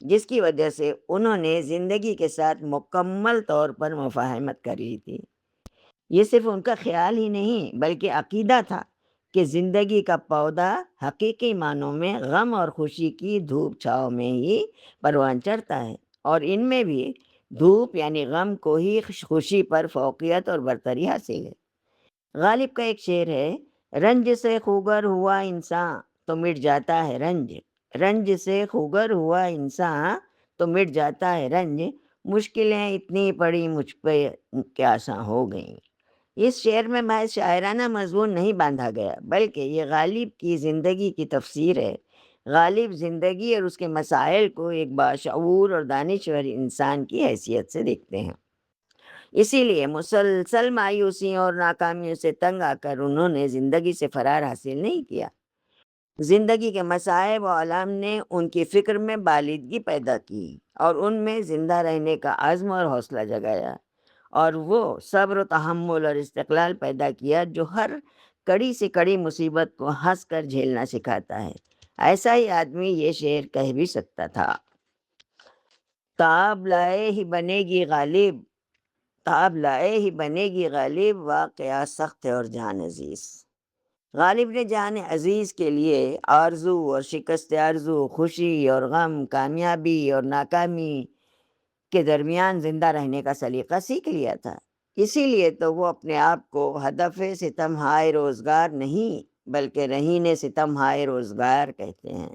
جس کی وجہ سے انہوں نے زندگی کے ساتھ مکمل طور پر مفاہمت کر لی تھی۔ یہ صرف ان کا خیال ہی نہیں بلکہ عقیدہ تھا کہ زندگی کا پودا حقیقی معنوں میں غم اور خوشی کی دھوپ چھاؤں میں ہی پروان چڑھتا ہے، اور ان میں بھی دھوپ یعنی غم کو ہی خوشی پر فوقیت اور برتری حاصل ہے۔ غالب کا ایک شعر ہے، رنج سے خوگر ہوا انسان تو مٹ جاتا ہے رنج، رنج سے خوگر ہوا انسان تو مٹ جاتا ہے رنج، مشکلیں اتنی پڑی مجھ پہ کہ آساں ہو گئیں۔ اس شعر میں محض شاعرانہ مضمون نہیں باندھا گیا بلکہ یہ غالب کی زندگی کی تفسیر ہے۔ غالب زندگی اور اس کے مسائل کو ایک باشعور اور دانشور انسان کی حیثیت سے دیکھتے ہیں۔ اسی لیے مسلسل مایوسیوں اور ناکامیوں سے تنگ آ کر انہوں نے زندگی سے فرار حاصل نہیں کیا۔ زندگی کے مصائب و آلام نے ان کی فکر میں بالادگی پیدا کی اور ان میں زندہ رہنے کا عزم اور حوصلہ جگایا، اور وہ صبر و تحمل اور استقلال پیدا کیا جو ہر کڑی سے کڑی مصیبت کو ہنس کر جھیلنا سکھاتا ہے۔ ایسا ہی آدمی یہ شعر کہہ بھی سکتا تھا، تاب لائے ہی بنے گی غالب، تاب لائے ہی بنے گی غالب، واقعہ سخت ہے اور جان عزیز۔ غالب نے جان عزیز کے لیے آرزو اور شکست آرزو، خوشی اور غم، کامیابی اور ناکامی کے درمیان زندہ رہنے کا سلیقہ سیکھ لیا تھا۔ اسی لیے تو وہ اپنے آپ کو ہدف ستم ہائے روزگار نہیں بلکہ رہین ستم ہائے روزگار کہتے ہیں۔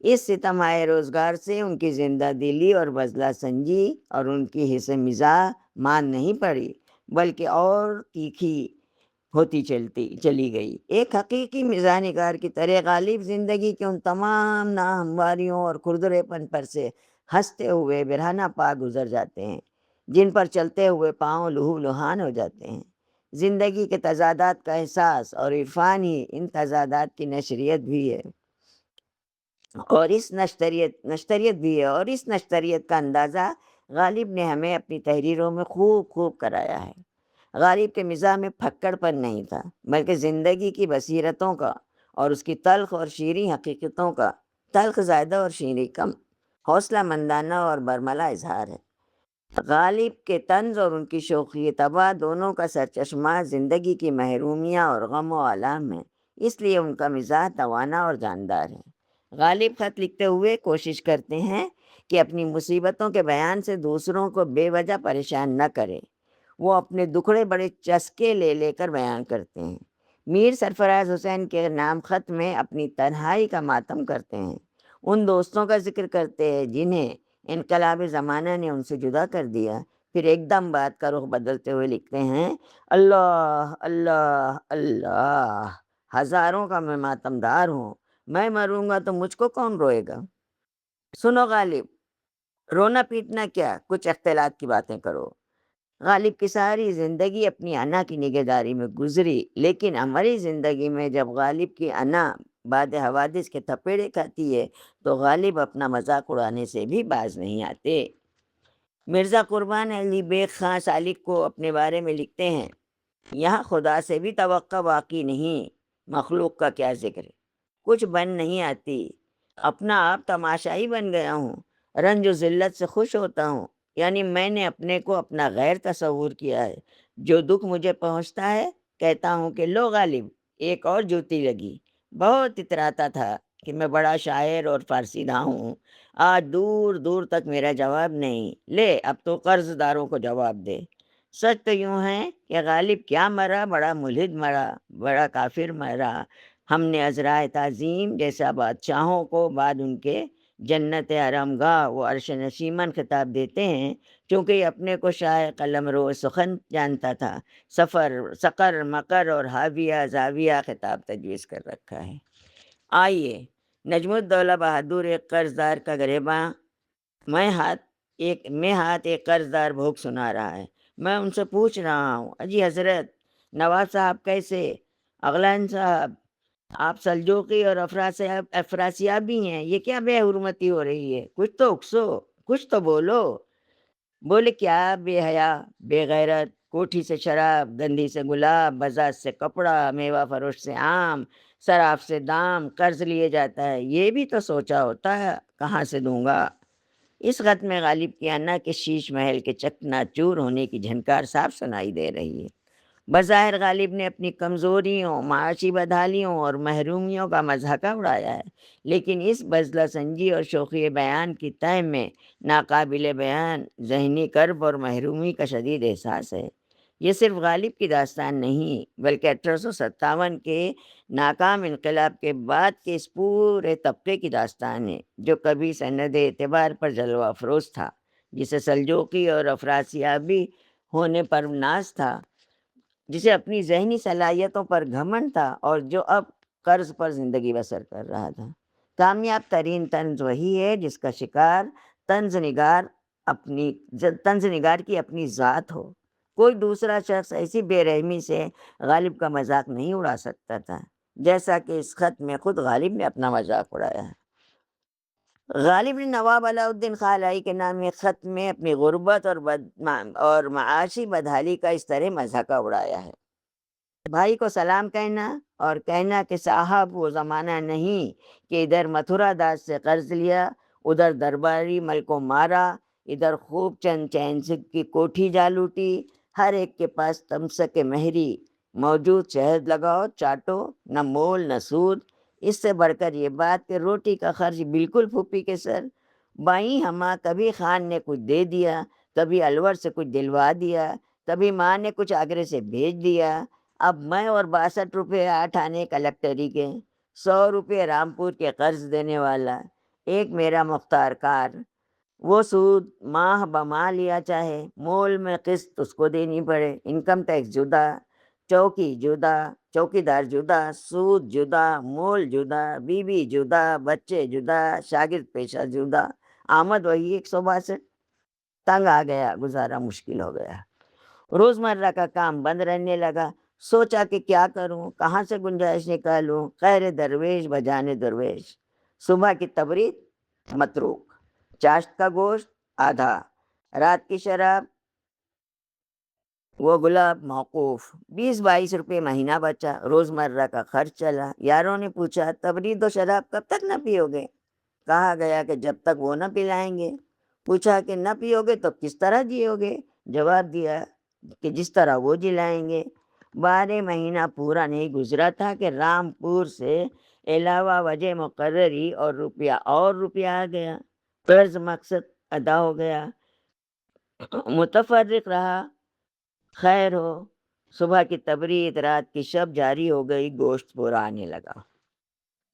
اس ستم ہائے روزگار سے ان کی زندہ دلی اور بزلہ سنجی اور ان کی حصہ مزاح مان نہیں پڑی بلکہ اور تیکھی ہوتی چلی گئی۔ ایک حقیقی مزاح نگار کی طرح غالب زندگی کے ان تمام ناہمواریوں اور کھردرے پن پر سے ہنستے ہوئے برہنہ پا گزر جاتے ہیں جن پر چلتے ہوئے پاؤں لہو لہان ہو جاتے ہیں۔ زندگی کے تضادات کا احساس اور عرفان ہی ان تضادات کی نشریت بھی ہے، اور اس نشتریت کا اندازہ غالب نے ہمیں اپنی تحریروں میں خوب کرایا ہے۔ غالب کے مزاح میں پھکڑ پن نہیں تھا بلکہ زندگی کی بصیرتوں کا اور اس کی تلخ اور شیریں حقیقتوں کا، تلخ زیادہ اور شیریں کم، حوصلہ مندانہ اور برملا اظہار ہے۔ غالب کے طنز اور ان کی شوخی طبع دونوں کا سرچشمہ زندگی کی محرومیاں اور غم و آلام ہے، اس لیے ان کا مزاح توانا اور جاندار ہے۔ غالب خط لکھتے ہوئے کوشش کرتے ہیں کہ اپنی مصیبتوں کے بیان سے دوسروں کو بے وجہ پریشان نہ کرے۔ وہ اپنے دکھڑے بڑے چسکے لے کر بیان کرتے ہیں۔ میر سرفراز حسین کے نام خط میں اپنی تنہائی کا ماتم کرتے ہیں، ان دوستوں کا ذکر کرتے ہیں جنہیں انقلاب زمانہ نے ان سے جدا کر دیا، پھر ایک دم بات کا رخ بدلتے ہوئے لکھتے ہیں، اللہ اللہ اللہ، ہزاروں کا میں ماتم دار ہوں، میں مروں گا تو مجھ کو کون روئے گا۔ سنو غالب، رونا پیٹنا کیا، کچھ اختلاط کی باتیں کرو۔ غالب کی ساری زندگی اپنی انا کی نگہداری میں گزری، لیکن ہماری زندگی میں جب غالب کی انا بعد حوادث کے تھپیڑے کھاتی ہے تو غالب اپنا مذاق اڑانے سے بھی باز نہیں آتے۔ مرزا قربان علی بیگ خاں سالک کو اپنے بارے میں لکھتے ہیں، یہاں خدا سے بھی توقع باقی نہیں، مخلوق کا کیا ذکر، کچھ بن نہیں آتی، اپنا آپ تماشائی بن گیا ہوں، رنج و ذلت سے خوش ہوتا ہوں، یعنی میں نے اپنے کو اپنا غیر تصور کیا ہے۔ جو دکھ مجھے پہنچتا ہے کہتا ہوں کہ لو غالب ایک اور جوتی لگی، بہت اتراتا تھا کہ میں بڑا شاعر اور فارسی داں ہوں، آج دور دور تک میرا جواب نہیں، لے اب تو قرض داروں کو جواب دے۔ سچ تو یوں ہے کہ غالب کیا مرا، بڑا ملحد مرا، بڑا کافر مرا۔ ہم نے عذرائے تعظیم جیسا بادشاہوں کو بعد ان کے جنت حرم گاہ و عرش نشیمن خطاب دیتے ہیں، چونکہ یہ اپنے کو شاہ قلم رو سخن جانتا تھا، سقر مکر اور حاویہ زاویہ خطاب تجویز کر رکھا ہے۔ آئیے، نجم الدولہ بہادر ایک قرض دار کا گریباں میں ہاتھ ایک قرض دار بھوک سنا رہا ہے، میں ان سے پوچھ رہا ہوں، اجی حضرت نواب صاحب کیسے، اغلان صاحب آپ سلجوقی اور افراسیابی ہیں، یہ کیا بے حرمتی ہو رہی ہے، کچھ تو اکسو، کچھ تو بولو۔ بولے کیا بے حیا، بے غیرت، کوٹھی سے شراب، گندھی سے گلاب، بازار سے کپڑا، میوہ فروش سے آم، صراف سے دام، قرض لیے جاتا ہے، یہ بھی تو سوچا ہوتا ہے کہاں سے دوں گا۔ اس خط میں غالب کی انا کے شیش محل کے چکنا چور ہونے کی جھنکار صاف سنائی دے رہی ہے۔ بظاہر غالب نے اپنی کمزوریوں، معاشی بدحالیوں اور محرومیوں کا مضحکہ اڑایا ہے، لیکن اس بزلہ سنجی اور شوخی بیان کی تہ میں ناقابل بیان ذہنی کرب اور محرومی کا شدید احساس ہے۔ یہ صرف غالب کی داستان نہیں، بلکہ 1857 کے ناکام انقلاب کے بعد کے اس پورے طبقے کی داستان ہے، جو کبھی سند اعتبار پر جلوہ افروز تھا، جسے سلجوقی اور افراسیابی ہونے پر ناز تھا، جسے اپنی ذہنی صلاحیتوں پر گھمنڈ تھا، اور جو اب قرض پر زندگی بسر کر رہا تھا۔ کامیاب ترین طنز وہی ہے جس کا شکار طنز نگار کی اپنی ذات ہو۔ کوئی دوسرا شخص ایسی بے رحمی سے غالب کا مذاق نہیں اڑا سکتا تھا، جیسا کہ اس خط میں خود غالب نے اپنا مذاق اڑایا ہے۔ غالب نے نواب علاء الدین خالعی کے نام ایک خط میں اپنی غربت اور معاشی بدحالی کا اس طرح مذاق اڑایا ہے۔ بھائی کو سلام کہنا اور کہنا کہ صاحب وہ زمانہ نہیں کہ ادھر متھرا داس سے قرض لیا، ادھر درباری مل کو مارا، ادھر خوب چند چین کی کوٹھی جا لوٹی، ہر ایک کے پاس تمسک مہری موجود، شہد لگاؤ چاٹو، نہ مول نہ سود۔ اس سے بڑھ کر یہ بات کہ روٹی کا خرچ بالکل پھوپھی کے سر۔ بائیں ہمہ کبھی خان نے کچھ دے دیا، کبھی الور سے کچھ دلوا دیا، کبھی ماں نے کچھ آگرے سے بھیج دیا۔ اب میں اور 62 روپے 8 آنے کلکٹری کے، 100 روپے رامپور کے قرض دینے والا، ایک میرا مختار کار، وہ سود ماہ بماہ لیا چاہے، مول میں قسط اس کو دینی پڑے، انکم ٹیکس جدا، چوکی جدا، چوکی دار جدا، سود جدا، مول جدا، بیوی جدا، بچے جدا، شاگرد پیشہ جدا، آمد وہی 162۔ تنگ آ گیا، گزارا مشکل ہو گیا، روزمرہ کا کام بند رہنے لگا۔ سوچا کہ کیا کروں، کہاں سے گنجائش نکالوں، خیر درویش بجانے درویش۔ صبح کی تبرید متروک، چاشت کا گوشت آدھا، رات کی شراب وہ گلاب موقوف، 20-22 روپے مہینہ بچا، روزمرہ کا خرچ چلا۔ یاروں نے پوچھا تبرید و شراب کب تک نہ پیو گے؟ کہا گیا کہ جب تک وہ نہ پلائیں گے۔ پوچھا کہ نہ پیو گے تو کس طرح جیو گے؟ جواب دیا کہ جس طرح وہ جلائیں گے۔ 12 مہینہ پورا نہیں گزرا تھا کہ رامپور سے علاوہ وجہ مقرری اور روپیہ آ گیا، قرض مقصد ادا ہو گیا، متفرق رہا، خیر ہو۔ صبح کی تبرید رات کی شب جاری ہو گئی، گوشت پورا آنے لگا۔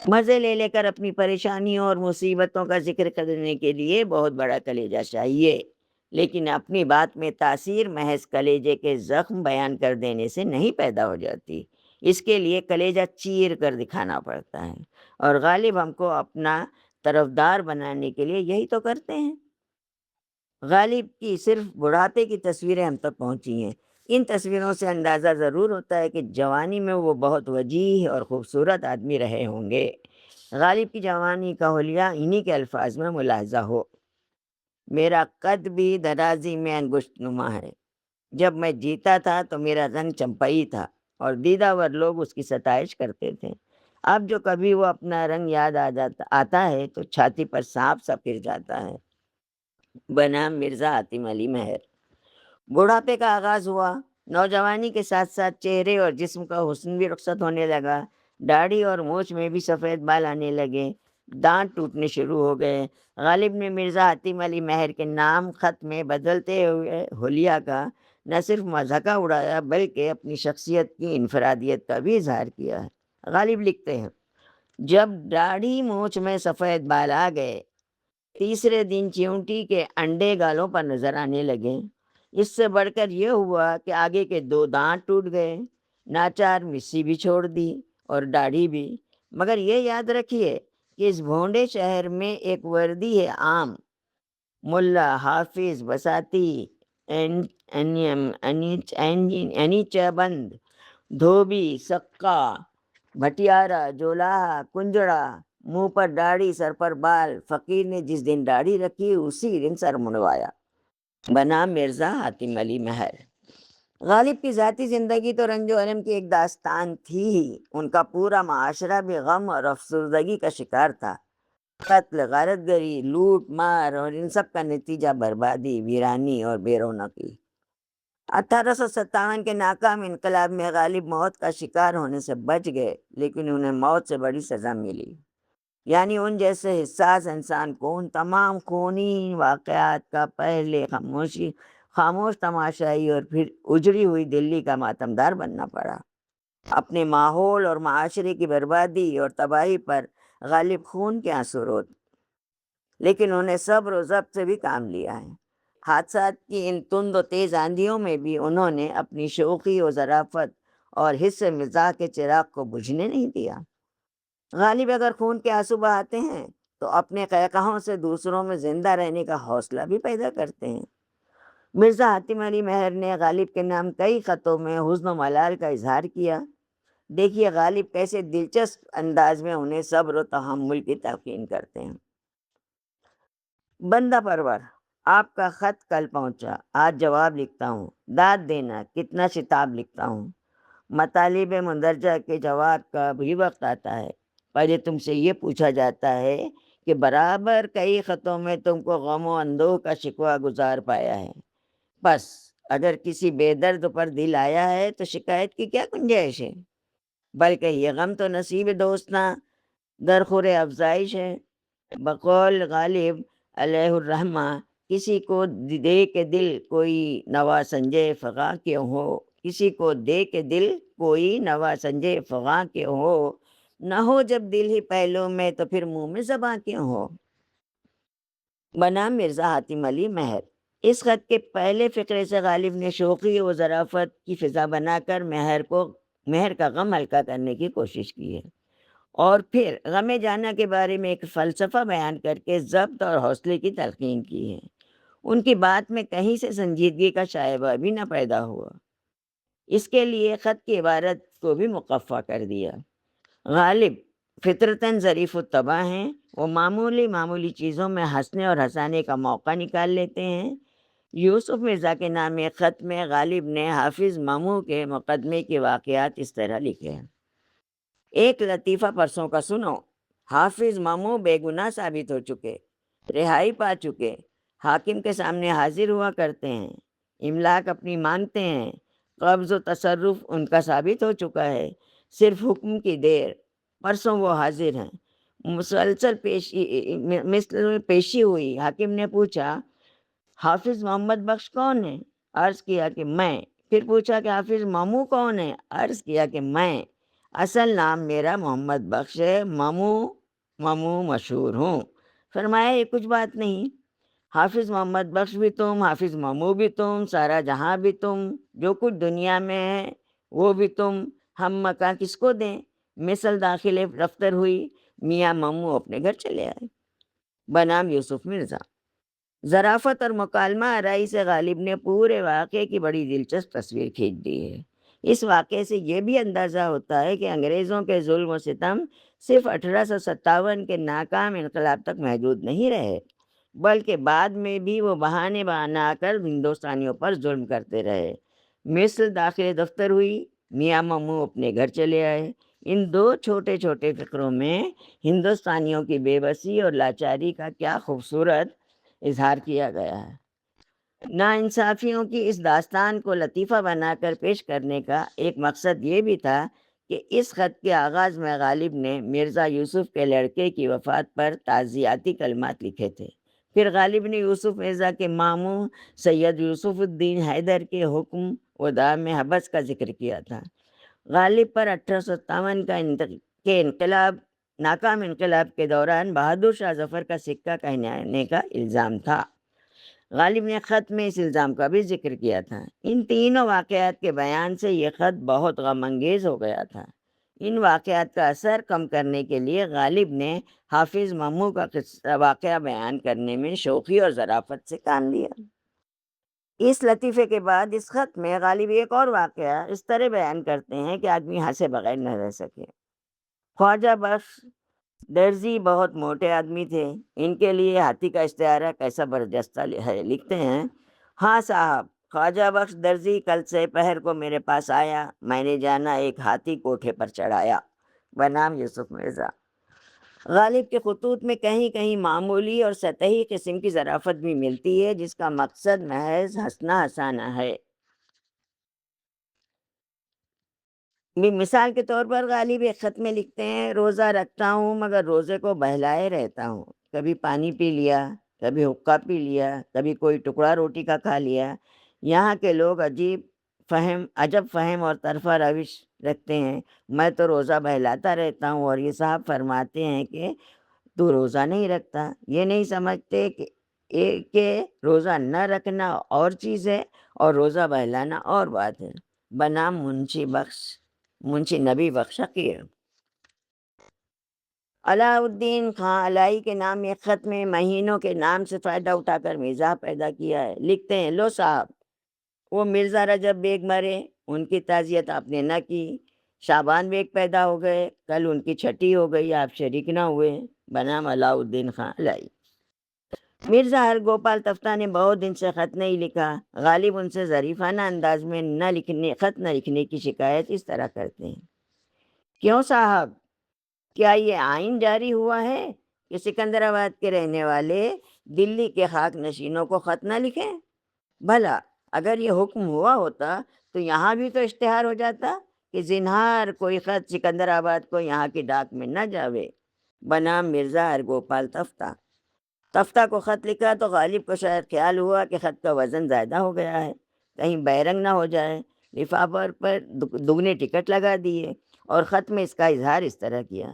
مزے لے لے کر اپنی پریشانیوں اور مصیبتوں کا ذکر کرنے کے لیے بہت بڑا کلیجہ چاہیے، لیکن اپنی بات میں تاثیر محض کلیجے کے زخم بیان کر دینے سے نہیں پیدا ہو جاتی، اس کے لیے کلیجہ چیر کر دکھانا پڑتا ہے، اور غالب ہم کو اپنا طرفدار بنانے کے لیے یہی تو کرتے ہیں۔ غالب کی صرف بڑھاپے کی تصویریں ہم تک پہنچی ہیں۔ ان تصویروں سے اندازہ ضرور ہوتا ہے کہ جوانی میں وہ بہت وجیح اور خوبصورت آدمی رہے ہوں گے۔ غالب کی جوانی کا حلیہ انہی کے الفاظ میں ملاحظہ ہو: میرا قد بھی درازی میں انگشت نما ہے، جب میں جیتا تھا تو میرا رنگ چمپئی تھا اور دیدہ ور لوگ اس کی ستائش کرتے تھے۔ اب جو کبھی وہ اپنا رنگ یاد آتا ہے تو چھاتی پر سانپ سا پھر جاتا ہے۔ بنام مرزا حاتم علی مہر۔ بڑھاپے کا آغاز ہوا، نوجوانی کے ساتھ ساتھ چہرے اور جسم کا حسن بھی رخصت ہونے لگا، داڑھی اور مونچھ میں بھی سفید بال آنے لگے، دانت ٹوٹنے شروع ہو گئے۔ غالب نے مرزا حاتم علی مہر کے نام خط میں بدلتے ہوئے حلیہ کا نہ صرف مذاق اڑایا بلکہ اپنی شخصیت کی انفرادیت کا بھی اظہار کیا ہے۔ غالب لکھتے ہیں: جب داڑھی مونچھ میں سفید بال آ گئے، تیسرے دن چیونٹی کے انڈے گالوں پر نظر آنے لگے۔ اس سے بڑھ کر یہ ہوا کہ آگے کے 2 دانت ٹوٹ گئے، ناچار مسی بھی چھوڑ دی اور داڑھی بھی۔ مگر یہ یاد رکھیے کہ اس بھونڈے شہر میں ایک وردی ہے عام، ملا، حافظ، بساتی، انیچہ بند، دھوبی، سقا، بھٹیارا، جولاہا، کنجڑا، منہ پر داڑھی سر پر بال، فقیر نے جس دن داڑھی رکھی اسی دن سر منڈوایا۔ بنام مرزا حاتم علی مہر۔ غالب کی ذاتی زندگی تو رنج و الم کی ایک داستان تھی ہی، ان کا پورا معاشرہ بھی غم اور افسردگی کا شکار تھا۔ قتل، غارت گری، لوٹ مار اور ان سب کا نتیجہ بربادی، ویرانی اور بے رونقی۔ 1857 کے ناکام انقلاب میں غالب موت کا شکار ہونے سے بچ گئے، لیکن انہیں موت سے بڑی سزا ملی۔ یعنی ان جیسے حساس انسان کو ان تمام خونی واقعات کا پہلے خاموش تماشائی اور پھر اجڑی ہوئی دلی کا ماتمدار بننا پڑا۔ اپنے ماحول اور معاشرے کی بربادی اور تباہی پر غالب خون کے آنسو روتے، لیکن انہیں صبر و ضبط سے بھی کام لیا ہے۔ حادثات کی ان تند و تیز آندھیوں میں بھی انہوں نے اپنی شوخی و ظرافت اور حس مزاح کے چراغ کو بجھنے نہیں دیا۔ غالب اگر خون کے آنسو بہاتے ہیں تو اپنے قہقہوں سے دوسروں میں زندہ رہنے کا حوصلہ بھی پیدا کرتے ہیں۔ مرزا حاتم علی مہر نے غالب کے نام کئی خطوں میں حزن و ملال کا اظہار کیا۔ دیکھیے غالب کیسے دلچسپ انداز میں انہیں صبر و تحمل کی تلقین کرتے ہیں۔ بندہ پرور، آپ کا خط کل پہنچا، آج جواب لکھتا ہوں۔ داد دینا، کتنا شتاب لکھتا ہوں۔ مطالب مندرجہ کے جواب کا بھی وقت آتا ہے۔ پہلے تم سے یہ پوچھا جاتا ہے کہ برابر کئی خطوں میں تم کو غم و اندوہ کا شکوہ گزار پایا ہے، بس اگر کسی بے درد پر دل آیا ہے تو شکایت کی کیا گنجائش ہے؟ بلکہ یہ غم تو نصیب دوستاں درخور افزائش ہے۔ بقول غالب علیہ الرحمہ، کسی کو دے کے دل کوئی نوا سنجے فغاں کیوں ہو، کسی کو دے کے دل کوئی نوا سنجے فغاں کیوں ہو، نہ ہو جب دل ہی پہلو میں تو پھر منہ میں زباں کیوں ہو۔ بنام مرزا حاتم علی مہر۔ اس خط کے پہلے فقرے سے غالب نے شوخی و ظرافت کی فضا بنا کر مہر کا غم ہلکا کرنے کی کوشش کی ہے، اور پھر غم جانا کے بارے میں ایک فلسفہ بیان کر کے ضبط اور حوصلے کی تلقین کی ہے۔ ان کی بات میں کہیں سے سنجیدگی کا شائبہ بھی نہ پیدا ہوا۔ اس کے لیے خط کی عبارت کو بھی مقفع کر دیا۔ غالب فطرتاً ظریف الطبع ہیں، وہ معمولی چیزوں میں ہنسنے اور ہنسانے کا موقع نکال لیتے ہیں۔ یوسف مرزا کے نام ایک خط میں غالب نے حافظ مامو کے مقدمے کے واقعات اس طرح لکھے ہیں۔ ایک لطیفہ پرسوں کا سنو۔ حافظ مامو بے گناہ ثابت ہو چکے، رہائی پا چکے، حاکم کے سامنے حاضر ہوا کرتے ہیں، املاک اپنی مانگتے ہیں، قبض و تصرف ان کا ثابت ہو چکا ہے، صرف حکم کی دیر۔ پرسوں وہ حاضر ہیں۔ مسلسل پیشی ہوئی۔ حاکم نے پوچھا، حافظ محمد بخش کون ہے؟ عرض کیا کہ میں۔ پھر پوچھا کہ حافظ مامو کون ہے؟ عرض کیا کہ میں۔ اصل نام میرا محمد بخش ہے، مامو مشہور ہوں۔ فرمایا یہ کچھ بات نہیں، حافظ محمد بخش بھی تم، حافظ مامو بھی تم، سارا جہاں بھی تم، جو کچھ دنیا میں ہے وہ بھی تم، ہم مکاں کس کو دیں؟ مثل داخل دفتر ہوئی، میاں مامو اپنے گھر چلے آئے۔ بنام یوسف مرزا۔ ظرافت اور مکالمہ آرائی سے غالب نے پورے واقعے کی بڑی دلچسپ تصویر کھینچ دی ہے۔ اس واقعے سے یہ بھی اندازہ ہوتا ہے کہ انگریزوں کے ظلم و ستم صرف 1857 کے ناکام انقلاب تک محدود نہیں رہے، بلکہ بعد میں بھی وہ بہانے بنا کر ہندوستانیوں پر ظلم کرتے رہے۔ مثل داخل دفتر ہوئی، میاں مامو اپنے گھر چلے آئے۔ ان دو چھوٹے چھوٹے فقروں میں ہندوستانیوں کی بے بسی اور لاچاری کا کیا خوبصورت اظہار کیا گیا ہے۔ ناانصافیوں کی اس داستان کو لطیفہ بنا کر پیش کرنے کا ایک مقصد یہ بھی تھا کہ اس خط کے آغاز میں غالب نے مرزا یوسف کے لڑکے کی وفات پر تعزیتی کلمات لکھے تھے۔ پھر غالب نے یوسف مرزا کے ماموں سید یوسف الدین حیدر کے حکم و دام حبس کا ذکر کیا تھا۔ غالب پر 1857 کے ناکام انقلاب کے دوران بہادر شاہ ظفر کا سکہ کہنے کا الزام تھا۔ غالب نے خط میں اس الزام کا بھی ذکر کیا تھا۔ ان تینوں واقعات کے بیان سے یہ خط بہت غم انگیز ہو گیا تھا۔ ان واقعات کا اثر کم کرنے کے لیے غالب نے حافظ مامو کا واقعہ بیان کرنے میں شوخی اور ظرافت سے کام لیا۔ اس لطیفے کے بعد اس خط میں غالب ایک اور واقعہ اس طرح بیان کرتے ہیں کہ آدمی ہنسے بغیر نہ رہ سکے۔ خواجہ بخش درزی بہت موٹے آدمی تھے، ان کے لیے ہاتھی کا استعارہ کیسا برجستہ ہے۔ لکھتے ہیں، ہاں صاحب، خواجہ بخش درزی کل سے پہر کو میرے پاس آیا، میں نے جانا ایک ہاتھی کوٹھے پر چڑھایا۔ بنام یوسف مرزا۔ غالب کے خطوط میں کہیں کہیں معمولی اور سطحی قسم کی ظرافت بھی ملتی ہے، جس کا مقصد محض ہنسنا ہنسانا ہے۔ مثال کے طور پر غالب ایک خط میں لکھتے ہیں: روزہ رکھتا ہوں مگر روزے کو بہلائے رہتا ہوں، کبھی پانی پی لیا، کبھی حقہ پی لیا، کبھی کوئی ٹکڑا روٹی کا کھا لیا۔ یہاں کے لوگ عجب فہم اور طرفہ روش رکھتے ہیں۔ میں تو روزہ بہلاتا رہتا ہوں، اور یہ صاحب فرماتے ہیں کہ تو روزہ نہیں رکھتا۔ یہ نہیں سمجھتے کہ روزہ نہ رکھنا اور چیز ہے اور روزہ بہلانا اور بات ہے۔ بنام منشی نبی بخش حقیر۔ علاؤالدین خان علائی کے نام ایک خط میں مہینوں کے نام سے فائدہ اٹھا کر مزاح پیدا کیا ہے۔ لکھتے ہیں: لو صاحب، وہ مرزا رجب بیگ مرے، ان کی تعزیت آپ نے نہ کی۔ شعبان بیگ پیدا ہو گئے، کل ان کی چھٹی ہو گئی، آپ شریک نہ ہوئے۔ بنام علاؤالدین خان علائی۔ مرزا ہر گوپال تفتہ نے بہت دن سے خط نہیں لکھا۔ غالب ان سے ظریفانہ انداز میں خط نہ لکھنے کی شکایت اس طرح کرتے ہیں: کیوں صاحب، کیا یہ آئین جاری ہوا ہے کہ سکندر آباد کے رہنے والے دلی کے خاک نشینوں کو خط نہ لکھیں؟ بھلا اگر یہ حکم ہوا ہوتا تو یہاں بھی تو اشتہار ہو جاتا کہ زنہار کوئی خط سکندر آباد کو یہاں کی ڈاک میں نہ جاوے۔ بنام مرزا ہرگوپال تفتہ کو خط لکھا تو غالب کو شاید خیال ہوا کہ خط کا وزن زیادہ ہو گیا ہے، کہیں بیرنگ نہ ہو جائے، لفافہ پر دگنے ٹکٹ لگا دیے اور خط میں اس کا اظہار اس طرح کیا: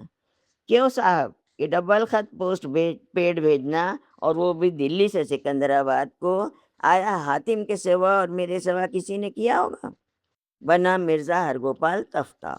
کیوں صاحب، یہ ڈبل خط پوسٹ پیڈ بھیجنا، اور وہ بھی دلی سے سکندر آباد کو، آیا حاتم کے سوا اور میرے سوا کسی نے کیا ہوگا؟ بنام مرزا ہرگوپال تفتہ۔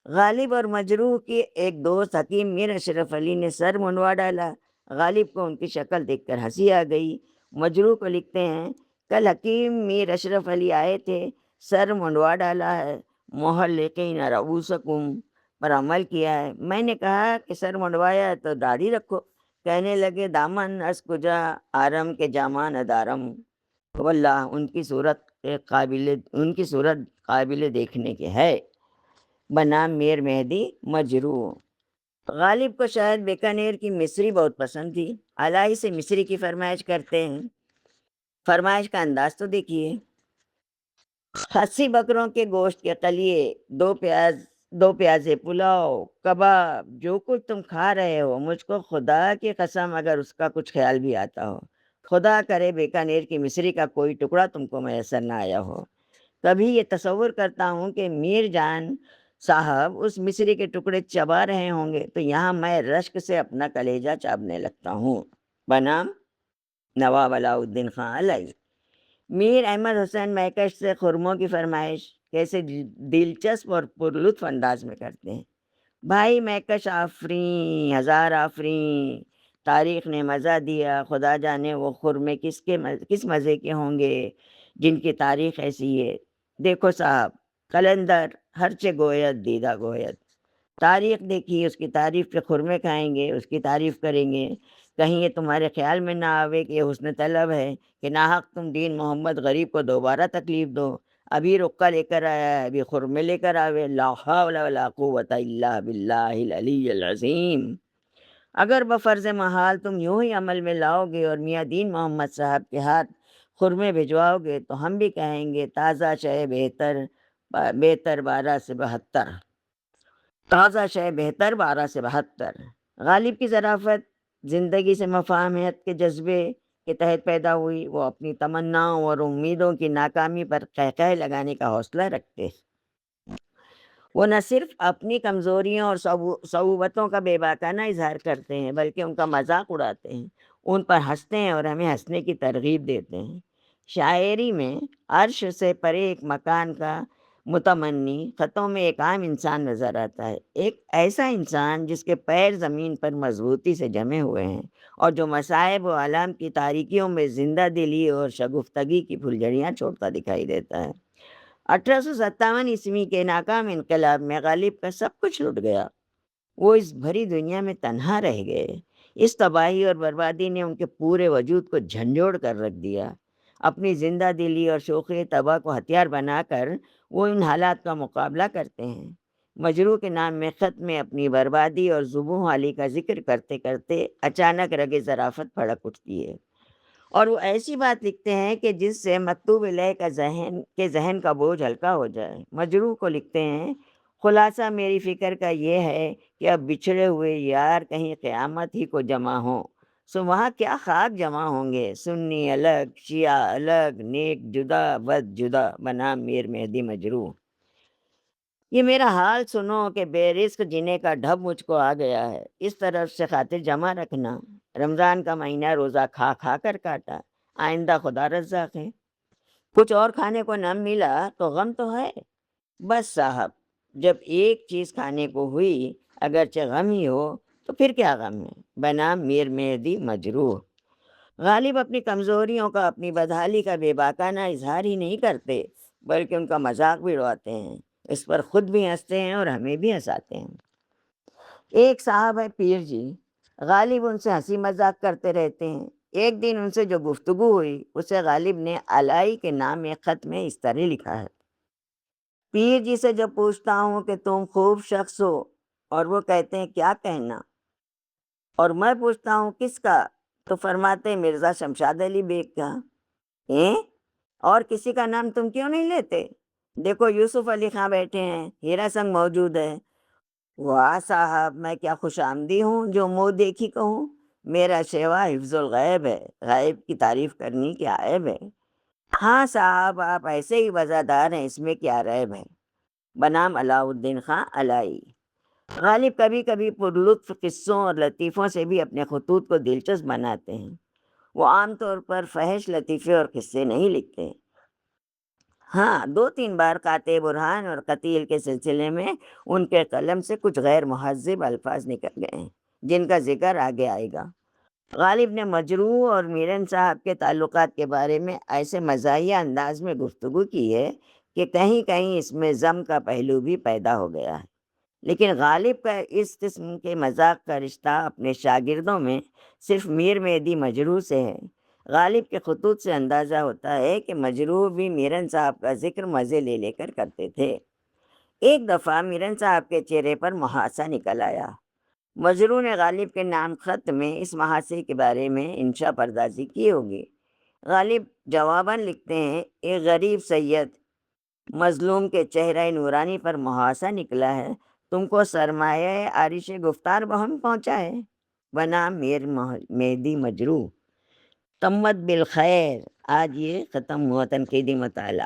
غالب اور مجروح کی ایک دوست حکیم میر اشرف علی نے سر منڈوا ڈالا۔ غالب کو ان کی شکل دیکھ کر ہنسی آ گئی۔ مجروح کو لکھتے ہیں: کل حکیم میر اشرف علی آئے تھے، سر منڈوا ڈالا ہے، محلقین رؤوسکم پر عمل کیا ہے۔ میں نے کہا کہ سر منڈوایا تو داڑھی رکھو۔ کہنے لگے: دامن از کجا آرم کے جامان ادارم۔ واللہ ان کی صورت قابل دیکھنے کے ہے۔ بنام میر مہدی مجروح۔ غالب کو شاید بیکانیر کی مصری بہت پسند تھی۔ علائی سے مصری کی فرمائش کرتے ہیں۔ فرمائش کا انداز تو دیکھیے: خسی بکروں کے گوشت کے قلیے، دو پیازے پلاؤ، کباب، جو کچھ تم کھا رہے ہو، مجھ کو خدا کی قسم اگر اس کا کچھ خیال بھی آتا ہو، خدا کرے بیکانیر کی مصری کا کوئی ٹکڑا تم کو میسر نہ آیا ہو۔ کبھی یہ تصور کرتا ہوں کہ میر جان صاحب اس مصری کے ٹکڑے چبا رہے ہوں گے تو یہاں میں رشک سے اپنا کلیجہ چاپنے لگتا ہوں۔ بنام نواب علاؤالدین خان علائی۔ میر احمد حسین مہکش سے خرموں کی فرمائش کیسے دلچسپ اور پرلطف انداز میں کرتے ہیں: بھائی مہکش آفریں، ہزار آفریں، تاریخ نے مزہ دیا، خدا جانے وہ خرمے کس مزے کے ہوں گے جن کی تاریخ ایسی ہے۔ دیکھو صاحب، قلندر ہرچے گوید دیدہ گوید، تاریخ دیکھیے، اس کی تعریف پہ خرمے کھائیں گے، اس کی تعریف کریں گے۔ کہیں یہ تمہارے خیال میں نہ آوے کہ یہ حسن طلب ہے کہ ناحق تم دین محمد غریب کو دوبارہ تکلیف دو۔ ابھی رقہ لے کر آیا ہے، ابھی خرمے لے کر آوے۔ لا حول ولا قوت الا باللہ العلی العظیم۔ اگر بفرض محال تم یوں ہی عمل میں لاؤ گے اور میاں دین محمد صاحب کے ہاتھ خرمے بھجواؤ گے تو ہم بھی کہیں گے: تازہ شے بہتر 12 سے 72، تازہ شے بہتر 12 سے 72۔ غالب کی ظرافت زندگی سے مفاہمت کے جذبے کے تحت پیدا ہوئی۔ وہ اپنی تمناؤں اور امیدوں کی ناکامی پر قہقہے لگانے کا حوصلہ رکھتے۔ وہ نہ صرف اپنی کمزوریوں اور صعوبتوں کا بے باکانہ اظہار کرتے ہیں بلکہ ان کا مذاق اڑاتے ہیں، ان پر ہنستے ہیں اور ہمیں ہنسنے کی ترغیب دیتے ہیں۔ شاعری میں عرش سے پرے ایک مکان کا متمنی خطوں میں ایک عام انسان نظر آتا ہے، ایک ایسا انسان جس کے پیر زمین پر مضبوطی سے جمے ہوئے ہیں اور جو مصائب و آلام کی تاریکیوں میں زندہ دلی اور شگفتگی کی پھلجھڑیاں چھوڑتا دکھائی دیتا ہے۔ 1857 کے ناکام انقلاب میں غالب کا سب کچھ لٹ گیا۔ وہ اس بھری دنیا میں تنہا رہ گئے۔ اس تباہی اور بربادی نے ان کے پورے وجود کو جھنجھوڑ کر رکھ دیا۔ اپنی زندہ دلی اور شوخی طبع کو ہتھیار بنا کر وہ ان حالات کا مقابلہ کرتے ہیں۔ مجروح کے نام میں خط میں اپنی بربادی اور زبوں حالی کا ذکر کرتے کرتے اچانک رگ ظرافت پھڑک اٹھتی ہے، اور وہ ایسی بات لکھتے ہیں کہ جس سے مکتوب علیہ کا ذہن کا بوجھ ہلکا ہو جائے۔ مجروح کو لکھتے ہیں، خلاصہ میری فکر کا یہ ہے کہ اب بچھڑے ہوئے یار کہیں قیامت ہی کو جمع ہوں، سو وہاں کیا خاک جمع ہوں گے، سنی الگ، شیعہ الگ، نیک جدا بد جدا، بنام میر مہدی مجروح۔ یہ میرا حال سنو کہ بے رزق جینے کا ڈھب مجھ کو آ گیا ہے، اس طرف سے خاطر جمع رکھنا۔ رمضان کا مہینہ روزہ کھا کھا کر کاٹا، آئندہ خدا رزاق ہے، کچھ اور کھانے کو نہ ملا تو غم تو ہے۔ بس صاحب، جب ایک چیز کھانے کو ہوئی، اگرچہ غم ہی ہو تو پھر کیا غم ہے، بنام میر مہدی مجروح۔ غالب اپنی کمزوریوں کا، اپنی بدحالی کا بے باکانہ اظہار ہی نہیں کرتے، بلکہ ان کا مذاق بھی اڑاتے ہیں، اس پر خود بھی ہنستے ہیں اور ہمیں بھی ہنساتے ہیں۔ ایک صاحب ہے پیر جی، غالب ان سے ہنسی مذاق کرتے رہتے ہیں۔ ایک دن ان سے جو گفتگو ہوئی، اسے غالب نے الائی کے نام ایک خط میں اس طرح لکھا ہے: پیر جی سے جب پوچھتا ہوں کہ تم خوب شخص ہو، اور وہ کہتے ہیں کیا کہنا، اور میں پوچھتا ہوں کس کا، تو فرماتے ہیں مرزا شمشاد علی بیگ کا۔ ہیں؟ اور کسی کا نام تم کیوں نہیں لیتے؟ دیکھو یوسف علی خاں بیٹھے ہیں، ہیرا سنگھ موجود ہے۔ واہ صاحب، میں کیا خوش آمدی ہوں جو منہ دیکھی کہوں، میرا شیوا حفظ الغیب ہے، غائب کی تعریف کرنی کیا عیب ہے۔ ہاں صاحب، آپ ایسے ہی وزادار ہیں، اس میں کیا ریب ہے، بنام علاؤ الدین خاں الائی۔ غالب کبھی کبھی پرلطف قصوں اور لطیفوں سے بھی اپنے خطوط کو دلچسپ بناتے ہیں۔ وہ عام طور پر فحش لطیفے اور قصے نہیں لکھتے۔ ہاں، 2-3 بار قاطع برہان اور قتیل کے سلسلے میں ان کے قلم سے کچھ غیر مہذب الفاظ نکل گئے ہیں، جن کا ذکر آگے آئے گا۔ غالب نے مجروح اور میرن صاحب کے تعلقات کے بارے میں ایسے مزاحیہ انداز میں گفتگو کی ہے کہ کہیں کہیں اس میں ضم کا پہلو بھی پیدا ہو گیا ہے، لیکن غالب کا اس قسم کے مذاق کا رشتہ اپنے شاگردوں میں صرف میر مہدی مجروح سے ہے۔ غالب کے خطوط سے اندازہ ہوتا ہے کہ مجروح بھی میرن صاحب کا ذکر مزے لے لے کر کرتے تھے۔ ایک دفعہ میرن صاحب کے چہرے پر محاسا نکل آیا۔ مجروح نے غالب کے نام خط میں اس محاسے کے بارے میں انشا پردازی کی ہوگی۔ غالب جواباً لکھتے ہیں، ایک غریب سید مظلوم کے چہرہ نورانی پر محاسا نکلا ہے، تم کو سرمایہ عارش گفتار بہم پہنچا ہے، بنام میر مہدی مجروح۔ تمت بالخیر۔ آج یہ ختم ہوا تنقیدی مطالعہ۔